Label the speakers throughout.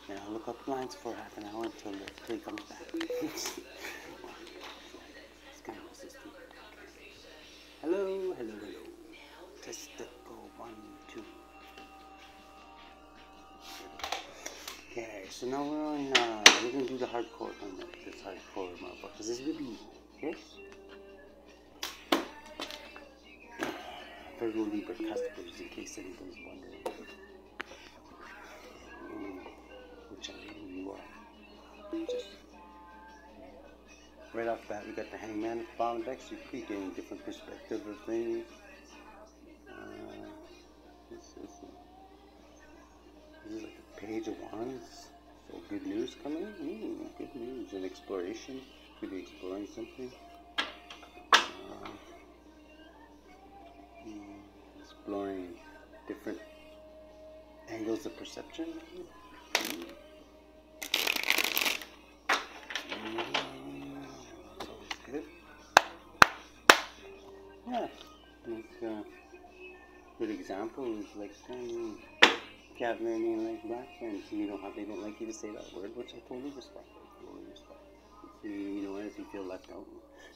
Speaker 1: And I'll look up lines for half an hour until he comes back. It's kind of assistant. Hello, hello, hello. Test it, go 1, 2. Okay, so now we're on, we're going to do the hardcore on this hardcore motherfucker. This is going to be, okay? Virgo Libra customers, in case anybody's wondering. Which I know you are. Just right off the bat, we got the Hangman at the bottom deck, so you could be getting a different perspective of things. This is like a page of wands. So good news coming. Good news and exploration. Could be exploring something. Exploring different angles of perception. That's always good. Yeah. Like, good example is like if you have many like black friends, you know how they don't like you to say that word, which I totally respect. You know, as you feel left out,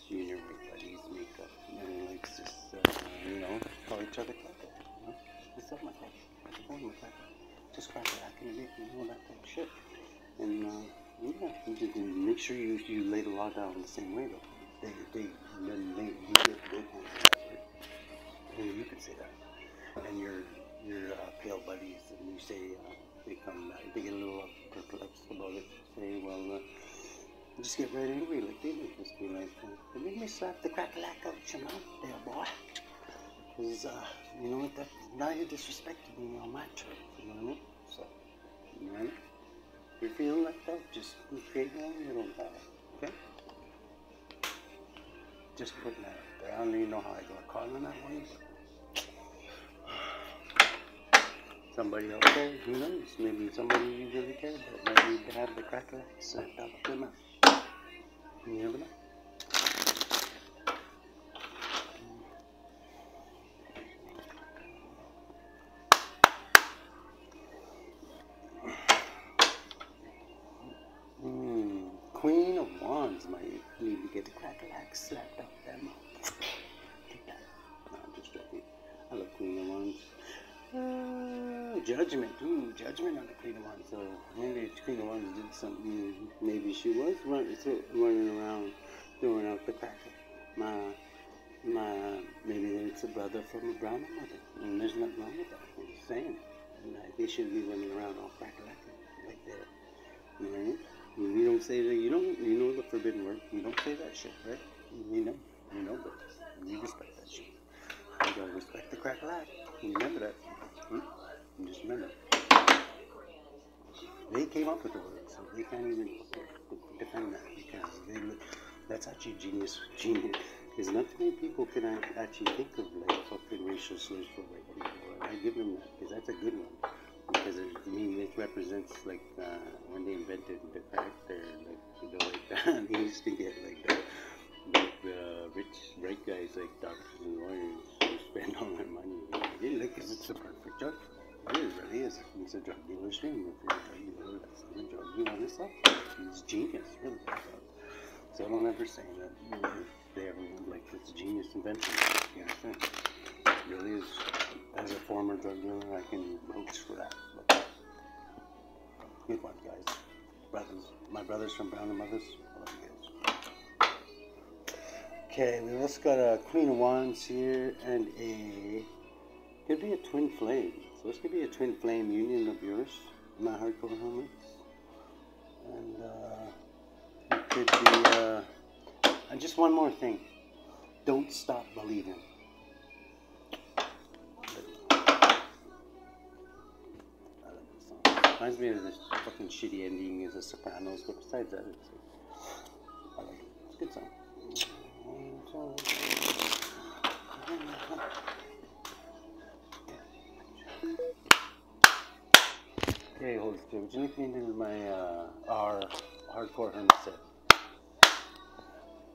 Speaker 1: you and your white buddies make up and like just you know, call each other Crackalack. You know, what's up, my Crackalack? Just Crackalack and you know, that type of shit. And yeah, you just make sure you lay the law down the same way though. You get the good ones that word. And you can say that. And your pale buddies, and you say they get a little perplexed about it. Say, well, just get right angry like they do. Just be like, they make me slap the Crackalack out your mouth there, boy. Because you know what? That now you're disrespecting me on my turf. You know what I mean? So, you know what I mean? If you're feeling like that, just create your own little battle. Okay? Just putting that out there. I don't even know how I got caught on that one. Somebody out there, who knows? Maybe somebody you really care about might need to have the Crackalack slapped out of their mouth. You never know. Queen of Wands might need to get the Crackalack slapped out their mouth. Take that. No, I'm just joking. I love Queen of Wands. Judgment. Judgment on the Queen of Wands. So maybe the Queen of Wands did something. Maybe she was running around throwing out the cracker. Maybe it's a brother from a brown mother. And there's nothing wrong with that. I'm just saying. And they shouldn't be running around all crackalack like that. You know what I mean? You don't say that. You know the forbidden word. You don't say that shit, right? You know, but you respect that shit. You gotta respect the Crackalack. Remember that. Just remember. They came up with the word, so they can't even defend that because that's actually genius. Because not too many people can actually think of like fucking racial slurs for white people. And I give them that because that's a good one. Because to me, it represents like when they invented the character, like they used to get like the rich, bright guys like doctors and lawyers who spend all their money. Because it's the perfect drug. It really is. It's a drug dealer's dream. If you're a drug dealer, that's the drug you want to sell. It's genius, really. So I don't ever say that they ever like it's a genius invention. You understand? It really is. As a former drug dealer, I can vouch for that. But good one, guys. Brothers, my brothers from Brown and Mothers. I love you guys. Okay, we also got a Queen of Wands here and could be a twin flame. So this could be a twin flame union of yours, my hardcore hermits. And it could be, and just one more thing. Don't stop believing. Reminds me of this fucking shitty ending as a Sopranos, but besides that, I like it. It's a good song. Okay, Holy Spirit, would you look me into my our hardcore hermit set?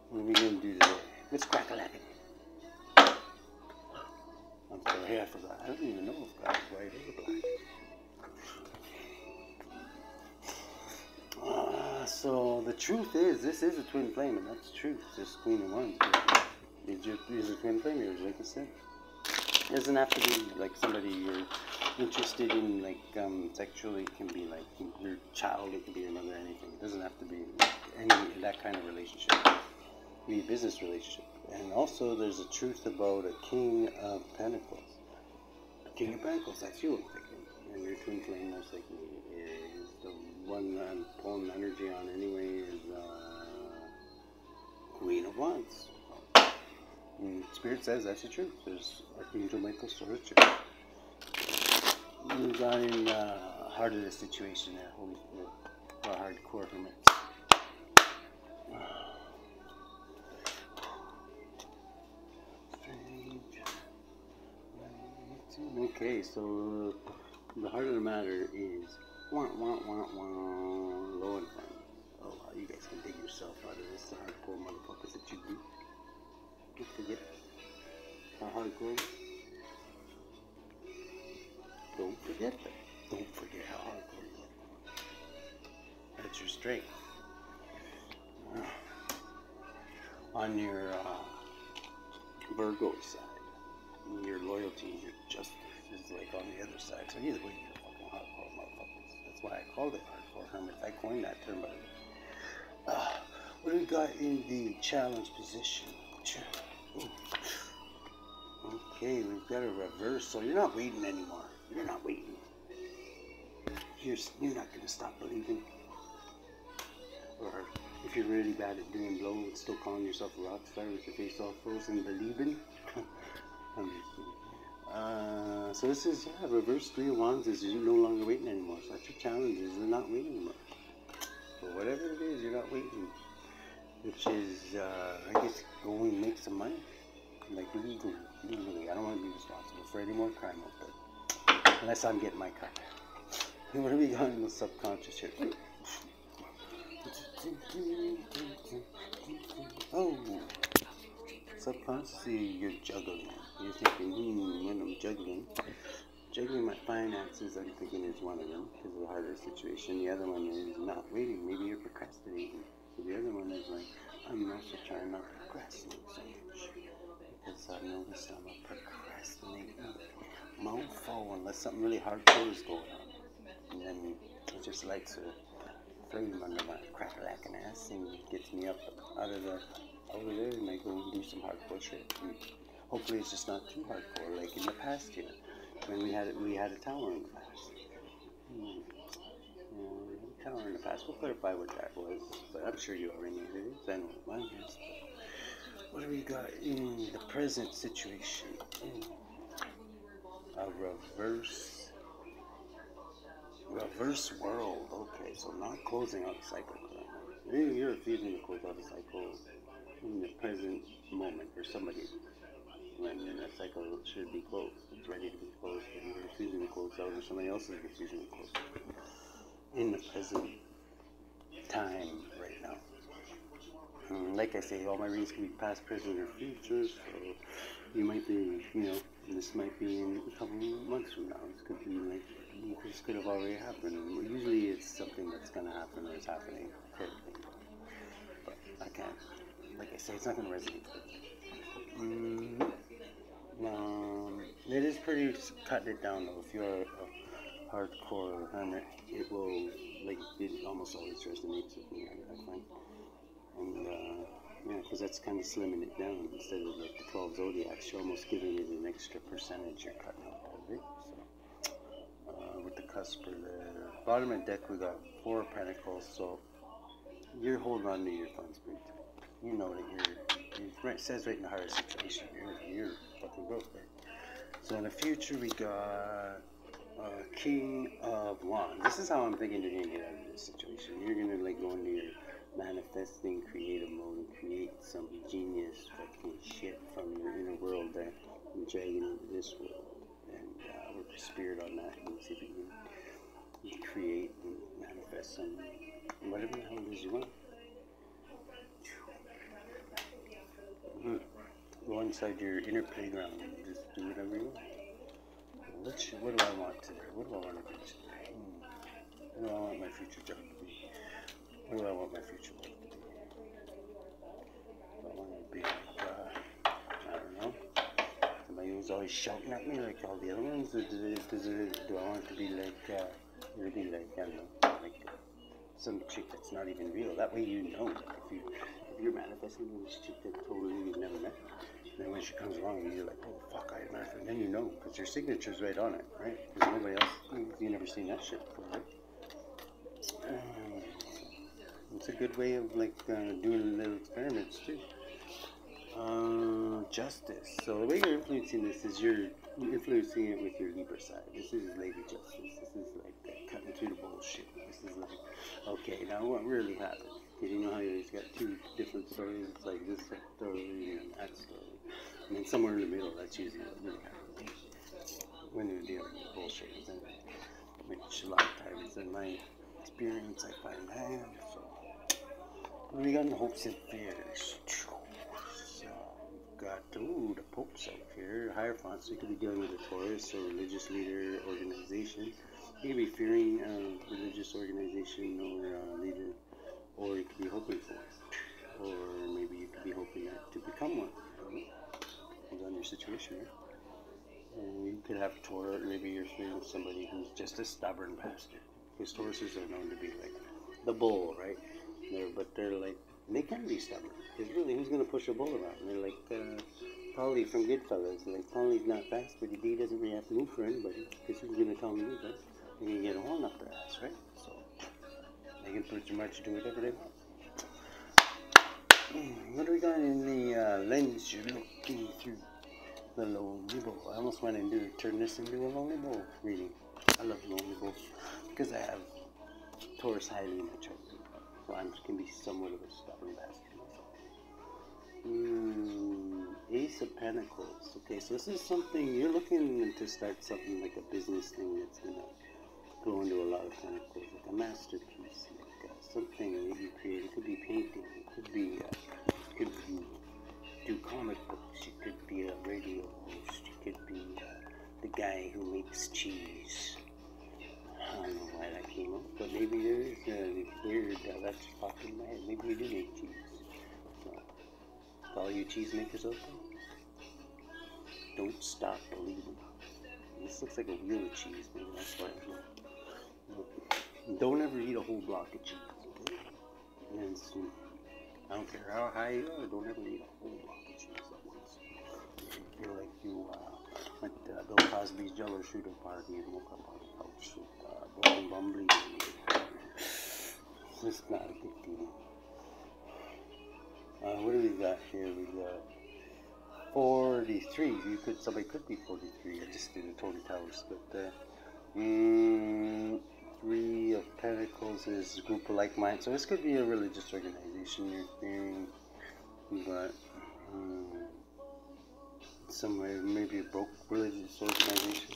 Speaker 1: What are we gonna do today? Let's Crackalack it. I'm sorry, I forgot. I don't even know if God is white or black. So the truth is, this is a twin flame, and that's the truth. This Queen of Wands is a twin flame, like I said. It doesn't have to be like somebody you're interested in, like sexually. It can be like your child, it can be your mother, anything. It doesn't have to be any that kind of relationship. It can be a business relationship. And also, there's a truth about a King of Pentacles. A King of Pentacles, that's you, I'm thinking. And your twin flame, most likely, is the one I'm pulling energy on anyway, is Queen of Wands. And Spirit says that's the truth. There's Archangel Michael, so it's true. We got in heart of the situation there, Holy Spirit, our hardcore hermits. Okay, so the heart of the matter is low and fun. Oh wow, you guys can dig yourself out of this hardcore motherfuckers that you do. Don't forget how hardcore. Don't forget that. Don't forget how hardcore you are. That's your strength. On your Virgo side, your loyalty, your justice is like on the other side. So either way, you're fucking hardcore motherfuckers. That's why I called it hardcore hermits. I coined that term, by the way. What do we got in the challenge position? Okay, we've got a reverse. So you're not waiting anymore. You're not waiting. You're not going to stop believing. Or if you're really bad at doing blow, it's still calling yourself a rock star with your face all frozen believing. So this is, reverse 3 of Wands is you're no longer waiting anymore. So that's your challenge, is you're not waiting anymore. So whatever it is, you're not waiting. Which is, I guess, go and make some money. Like legally. I don't want to be responsible for any more crime out there. Unless I'm getting my cut. What are we got in the subconscious here? Oh, subconsciously you're juggling. You're thinking, when I'm juggling my finances, I'm thinking is one of them because of the harder situation. The other one is not waiting. Maybe you're procrastinating. So the other one is like, I'm also trying not to procrastinate so much because I notice I'm a procrastinating mofo unless something really hardcore is going on. And then it just lights a flame under my crackalack ass and gets me up out of the over there, and I go and do some hardcore shit. And hopefully it's just not too hardcore like in the past here when we had a tower in the past. Tower in the past. We'll clarify what that was, but I'm sure you already knew it is. I know what mine is. What do we got in the present situation? A reverse world. Okay, so not closing out the cycle. You're refusing to close out the cycle in the present moment for somebody when that cycle should be closed. It's ready to be closed, and you're refusing to close out, or somebody else is refusing to close out in the present time right now. Like I say, all my readings can be past, present, or future, so you might be, this might be in a couple months from now. This could be like, this could have already happened. Usually it's something that's going to happen or is happening. But I can't, like I say, it's not going to resonate with me. It is pretty cutting it down though. If you're a hardcore hermit, it will, like, it almost always resonates with me, I find. And, because that's kind of slimming it down. Instead of like the 12 zodiacs, you're almost giving it an extra percentage you're cutting out of it. So, with the cusp or the bottom of the deck, we got 4 of Pentacles. So, you're holding on to your funds pretty tight. You know that it says right in the heart of the situation, you're fucking broke, right? So, in the future, we got King of Wands. This is how I'm thinking you're going to get out of this situation. You're going to like go into your manifesting creative mode and create some genius fucking shit from your inner world there and drag it into this world and work the spirit on that and see if you can create and manifest some whatever the hell it is you want. Go inside your inner playground and just do whatever you want. What do I want today? What do I want to do today? What do I want my future job to be? What do I want my future life to be? Do I want to be like, I don't know. Somebody who's always shouting at me like all the other ones? Or do I want it to be like, really like, I don't know, like some chick that's not even real? That way you know, if you're manifesting this chick that totally you've never met, then when she comes along, you're like, oh fuck, I manifested. And then you know, because your signature's right on it, right? Because nobody else, you never seen that shit before, right? It's a good way of like doing little experiments too. Justice. So the way you're influencing this is you're influencing it with your Libra side. This is Lady Justice. This is like cutting through the bullshit. This is like, okay, now what really happened? Because you know how he's got two different stories. It's like this story and that story. And then somewhere in the middle, that's usually what really happens. When you're dealing with bullshit. Which a lot of times in my experience I find I am. So, what do we got in hopes and fears? Got the Pope's out here, Hierophant, so you could be dealing with a Taurus or religious leader organization. You could be fearing a religious organization or leader, or you could be hoping for it, or maybe you could be hoping to become one. I don't know. Depends on your situation, right? You could have Taurus, maybe you're fearing somebody who's just a stubborn bastard. Because Tauruses are known to be like the bull, right? But they're like, they can be stubborn. Because really, who's going to push a bull around? They're like Polly from Goodfellas. Like, Polly's not fast, but he doesn't really have to move for anybody. Because who's going to tell me, right? They're going to get a horn up their ass, right? So, they can pretty much do whatever they want. What do we got in the lens you're looking through? The Lonely Bull. I almost went and turn this into a Lonely Bull reading. I love Lonely Bulls. Because I have Taurus highly in my chart. So I can be somewhat of a stubborn bastard. Ace of Pentacles. Okay, so this is something you're looking to start something like a business thing that's gonna go into a lot of pentacles, like a masterpiece, like something that you create. It could be painting. It could be do comic books. It could be a radio host. It could be the guy who makes cheese. I don't know why that came up, but maybe there is a weird that's popping in my head. Maybe you do make cheese. So, all you cheesemakers out there, don't stop believing. This looks like a wheel of cheese. Maybe that's why. Don't ever eat a whole block of cheese. Okay? And so, I don't care how high you are. Don't ever eat a whole block of cheese at once. If you feel like you went to Bill Cosby's Jello shooter party and woke up on the couch with broken bumbly. It's not a big deal. What do we got here? We got 43. Somebody could be 43. I just did a Tony Towers, but 3 of Pentacles is a group of like minds. So this could be a religious organization you're fearing, but somewhere maybe a broke religious organization.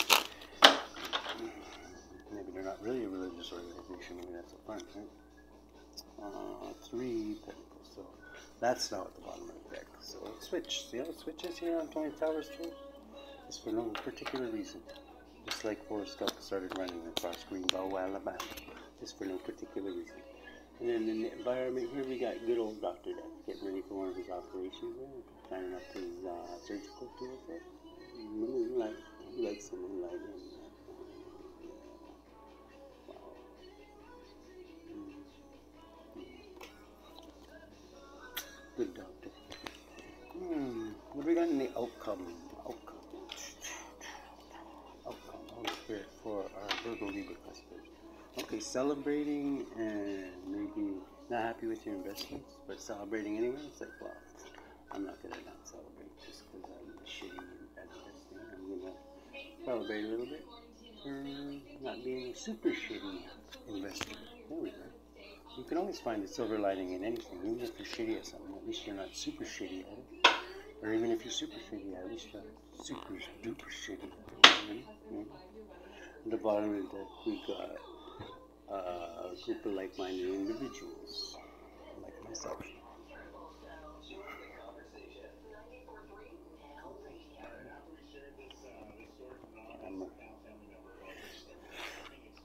Speaker 1: Maybe they're not really a religious organization. Maybe that's a front, right? 3 Pentacles. So that's now at the bottom of the deck. So let's switch. See how it switches here on Tony Towers too? It's for no particular reason. Just like Forrest Gump started running across Greenbow, Alabama. Just for no particular reason. And then in the environment here, we got good old Dr. Death getting ready for one of his operations there. Planning up his surgical tools there. He likes some moonlight. Good doctor. What do we got in the outcome? Holy Spirit for our Virgo Libra customers. Okay, celebrating and maybe not happy with your investments, but celebrating anyway. It's like, well, I'm not gonna not celebrate just because I'm shitty at investing. I'm gonna celebrate a little bit for not being a super shitty investor. There we go. You can always find a silver lining in anything. Even if you're shitty at something, at least you're not super shitty at it. Or even if you're super shitty at it, at least you're not super duper shitty at it. At the bottom of the deck, we got a group of like-minded individuals, like myself.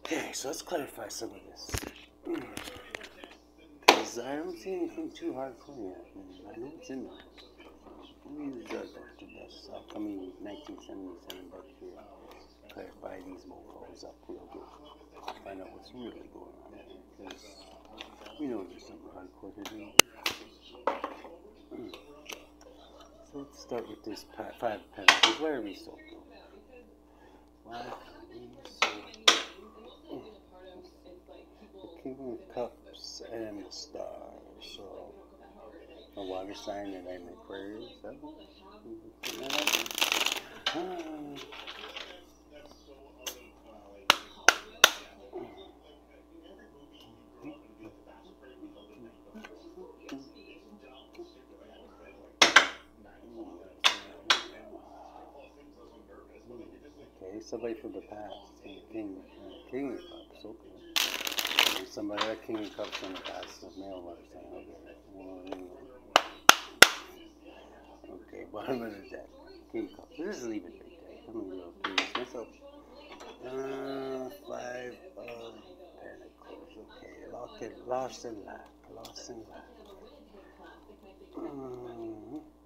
Speaker 1: Okay, so let's clarify some of this. Because I don't see anything too hardcore yet. I know it's in there. We use Dr. Dust upcoming 1977 book here. Clarify these mofos up real good. Find out what's really going on. Because we know there's something hardcore to do. So let's start with this 5 pentacles. Why are we so cool? Why are we so cool? The King of Cups and the Star. So, a water sign that I'm Aquarius. Is that one? Okay, somebody from the past. King of Cups, okay. And somebody that King of Cups from the past, a male water sign, okay. Okay, bottom of the deck. King of Cups. Let's just leave it right there. I'm a little curious myself. 5 of Pentacles. Okay, lost and lack. Lost and lack.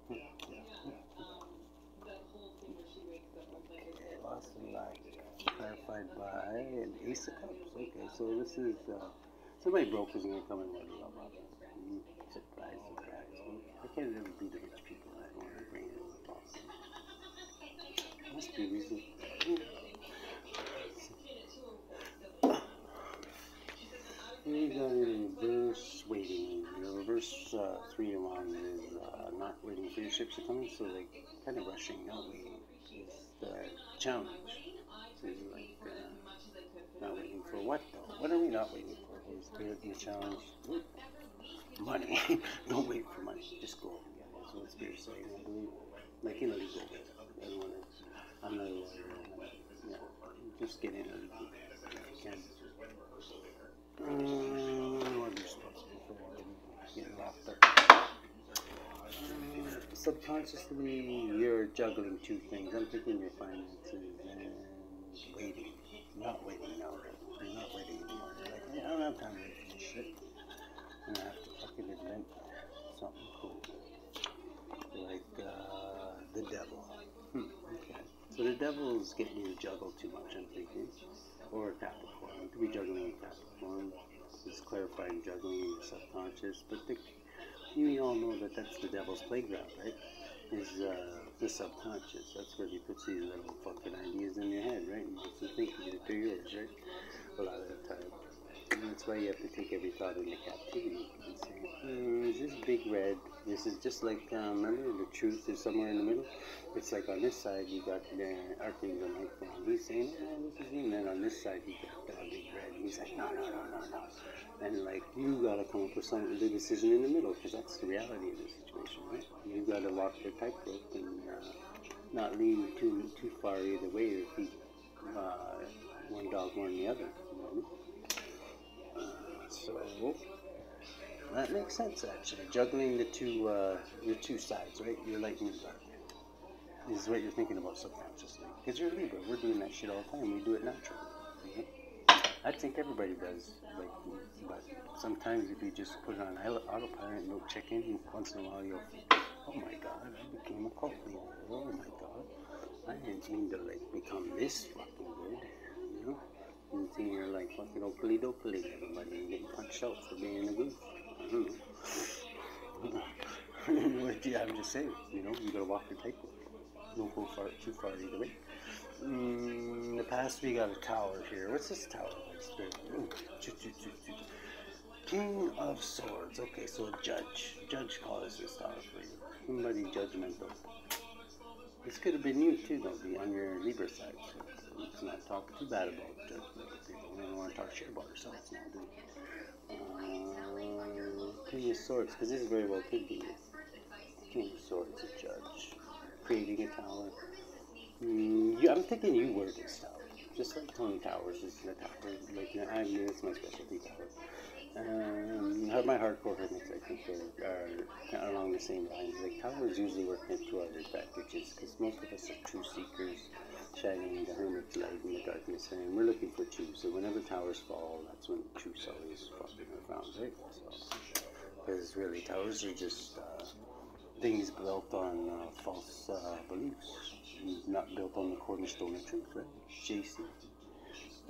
Speaker 1: Okay, lost and lack. Clarified by an Ace of Cups. Okay, so this is somebody broke is gonna come and let me up. Surprise, surprise. I can't really be the rich people that want to bring in the boss. Must be reason. We got in reverse waiting. The reverse 3 to 1 is not waiting for your ships to come in, so they kind of rushing, not waiting. Is the challenge. So you're like, not waiting for what though? What are we not waiting for? Is the challenge? Money. Don't wait for money. Just go and get it. That's what Spirit's saying, I believe. Like, you know, you go get it. I'm not a lawyer. Just get in and if you can. What are you responsible for getting locked up? Subconsciously, you're juggling 2 things. I'm thinking your finances and waiting. Not waiting now. You're not waiting anymore. You're like, hey, I don't have time to wait for this shit. And I have to fucking invent something cool. Like, the devil. Okay. So the devil's getting you to juggle too much, I'm thinking. Or Capricorn. You could be juggling Capricorn. It's clarifying juggling in your subconscious. But you all know that that's the devil's playground, right? Is the subconscious. That's where he puts these little fucking ideas in your head, right? And makes you think they're yours, right? A lot of the time. And that's why you have to take every thought into captivity and say, is this big red? This is just like, remember, the truth is somewhere in the middle? It's like on this side, you got the Archangel Michael, and he's saying, this is me. And then on this side, you got the big red, and he's like, no. And like, you gotta come up with the decision in the middle, because that's the reality of the situation, right? You gotta walk the tightrope and not lean too far either way, or keep one dog more than the other, you know? So that makes sense actually. Juggling the two sides, right? Your light and your dark. This is what you're thinking about subconsciously. Because you're Libra, we're doing that shit all the time. We do it naturally. You know? I think everybody does. Like, but sometimes if you just put it on autopilot and don't check in, once in a while you'll think, oh my god, I became a cult leader. Oh my god, I didn't mean to like become this fucking good. You know? You think you're like fucking okily dokily everybody and getting punched out for being a goof. I don't know. I'm just saying, you know, you gotta walk your tightrope. Don't go too far either way. In the past we got a tower here. What's this tower? King of Swords. Okay, so a judge. Judge calls this tower for you. Somebody judgmental. This could have been you too, though, on your Libra side. So let's not talk too bad about judgmental people. We don't want to talk shit about ourselves now, do we? King of Swords, because this very well could be King of Swords, a judge. Creating a tower. I'm thinking you were this tower. Just like Tony Towers is the tower. Like, I mean, it's my specialty tower. My hardcore hermits, I think, are along the same lines. Like, towers usually work in 2 other advantages, because most of us are true seekers, shining the hermit's light in the darkness, and we're looking for truth. So whenever towers fall, that's when truth's always found, right? So, because really, towers are just things built on false beliefs, not built on the cornerstone of truth, right? JC.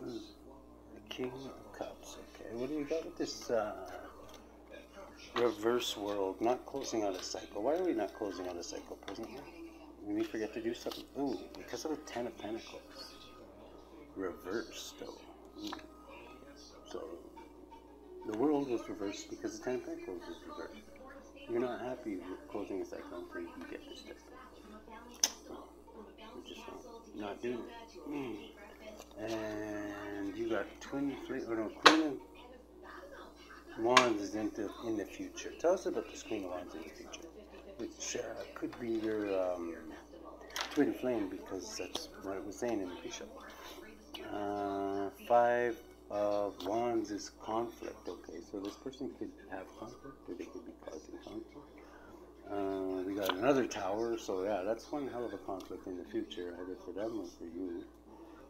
Speaker 1: The King of Cups. Okay, what do we got with this reverse world? Not closing out a cycle. Why are we not closing out a cycle presently? We forget to do something. Ooh, because of the Ten of Pentacles. Reversed, though. So, the world was reversed because the Ten of Pentacles was reversed. You're not happy with closing a cycle until you get this step. You're just not doing it. And you got Queen of Wands is in the future. Tell us about this Queen of Wands in the future, which could be your twin flame, because that's what it was saying in the pre-show. Five of Wands is conflict. Okay, so this person could have conflict, or they could be causing conflict. We got another tower, so yeah, that's one hell of a conflict in the future, either for them or for you.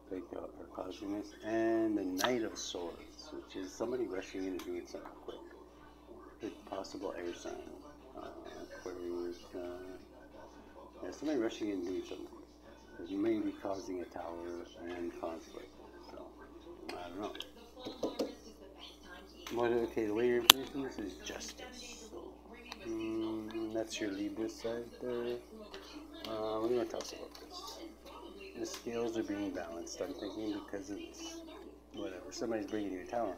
Speaker 1: They are causing this. And the Knight of Swords, which is somebody rushing in and doing something quick. Good possible air sign. Aquarius. Yeah, somebody rushing in and doing something quick. Because you may be causing a tower and conflict. So, I don't know. Okay, the way you're implementing this is justice. So, that's your Libra side there. What do you want to tell us about this? The scales are being balanced, I'm thinking, because it's whatever. Somebody's bringing you a tower.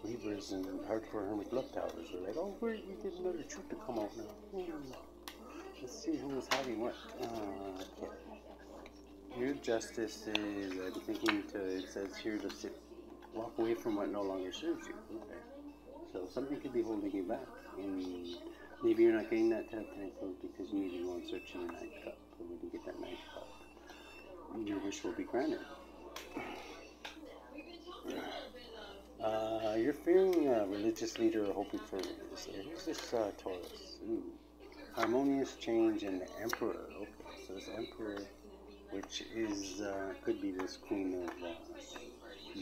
Speaker 1: Libras and hardcore hermit love towers are like, oh, we get another truth to come out now. Let's see who was having what. Okay. Your justice is, I'm thinking it says here to walk away from what no longer serves you. Okay. So something could be holding you back. And maybe you're not getting that 10 of Pentacles because you need to go and search in the Ninth Cup. And when you get that Ninth Cup, your wish will be granted. You're fearing a religious leader or hoping for a religious leader. Who's this Taurus? Ooh. Harmonious change in the Emperor. Okay, so this Emperor, which is could be this Queen of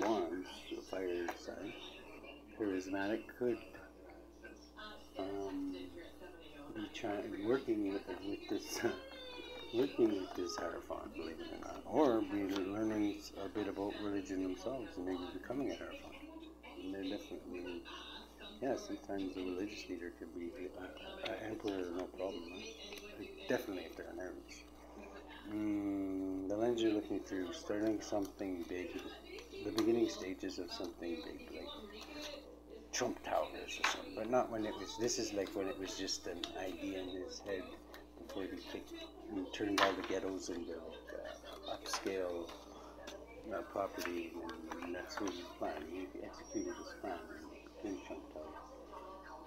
Speaker 1: Wands, a fire sign, charismatic, could be working with this Hierophant, believe it or not, or be learning a bit about religion themselves and maybe becoming a Hierophant. And they're definitely, yeah, sometimes a religious leader could be an emperor, no problem, right? Definitely if they're an Aries. The lens you're looking through, starting something big, the beginning stages of something big, like Trump Towers or something, but not when it was, this is like when it was just an idea in his head before he turned all the ghettos into like upscale property, and that's what he's planning. He executed his plan in Trump Tower.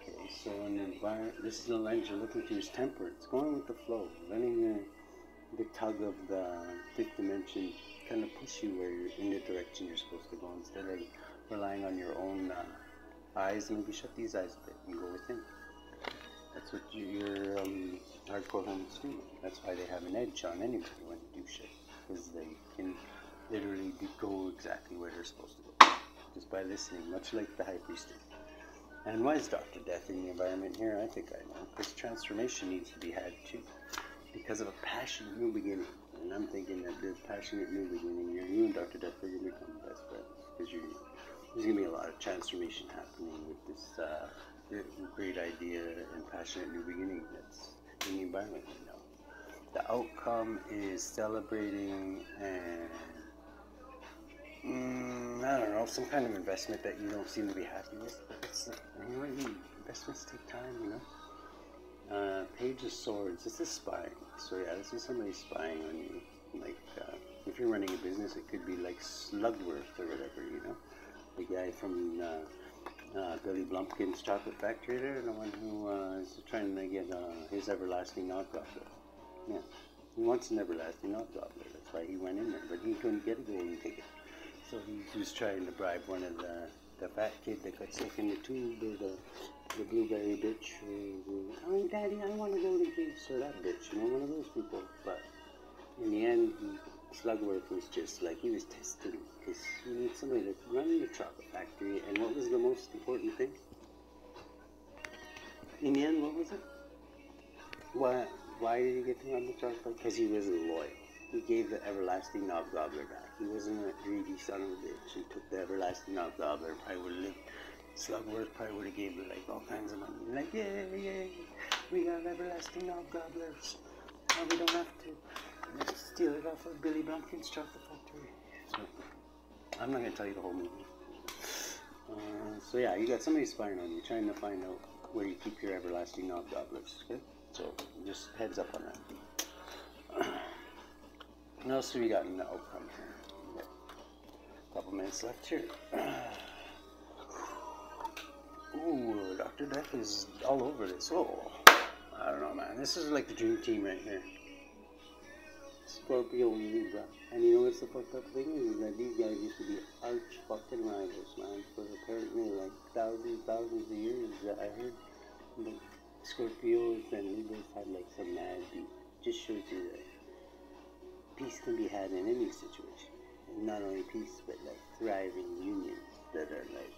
Speaker 1: Okay, so in the environment, this is the lens you're looking through, is temperance, going with the flow, letting the tug of the fifth dimension kind of push you where you're in the direction you're supposed to go, instead of relying on your own eyes. Maybe shut these eyes a bit and go within. That's what your hardcore hermits do. That's why they have an edge on anybody when they do shit, because they can literally go exactly where they're supposed to go, just by listening, much like the High Priestess. And why is Dr. Death in the environment here? I think I know. Because transformation needs to be had too, because of a passionate new beginning. And I'm thinking that this passionate new beginning, you and Dr. Death are going to become best friends, because there's going to be a lot of transformation happening with this great idea and passionate new beginning that's in the environment right now. The outcome is celebrating and I don't know, some kind of investment that you don't seem to be happy with. It's investments take time, you know. Page of Swords. This is spying. So yeah, this is somebody spying on you. Like if you're running a business, it could be like Slugworth or whatever, you know. The guy from Billy Blumpkin's Chocolate Factory there, the one who is trying to get his everlasting knock-dropper. Yeah, he wants an everlasting knock-dropper. That's why he went in there, but he couldn't get a golden ticket. So he was trying to bribe one of the fat kid that got sick in the tube, or the blueberry bitch. Oh, Daddy, I want to go to the so that bitch, you know, one of those people. But in the end, Slugworth was just like, he was testing, because you need somebody to run the chocolate factory. And what was the most important thing? In the end, what was it? Why did he get to run the chocolate factory? Because he wasn't loyal. He gave the everlasting knob gobbler back. He wasn't a greedy son of a bitch. He took the everlasting knob gobbler. Probably would have lived. Slugworth probably would have gave her like all kinds of money. Like, yay, we got everlasting knob gobblers. Now we don't have to steal it off of Billy Blanken's chocolate factory. So, I'm not going to tell you the whole movie. So yeah, you got somebody spying on you, trying to find out where you keep your everlasting knob gobblers. Okay? So just heads up on that. What else do we got in the outcome here? We got a couple minutes left here. Ooh, Dr. Death is all over this. Oh, I don't know, man. This is like the dream team right here. Scorpio and Libra. And you know what's the fucked up thing is that these guys used to be arch fucking rivals, man. For apparently like thousands of years that I heard. But Scorpios and Libras had like some mad beef. Just shows you that peace can be had in any situation. And not only peace, but like thriving unions that are like,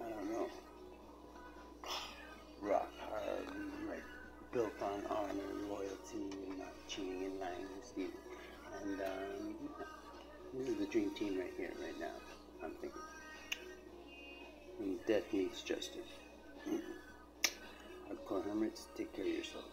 Speaker 1: I don't know, rock hard, and, like built on honor, loyalty, and not cheating and lying and stealing. And this is the dream team right here, right now. I'm thinking. When death meets justice. Hardcore hermits, take care of yourself.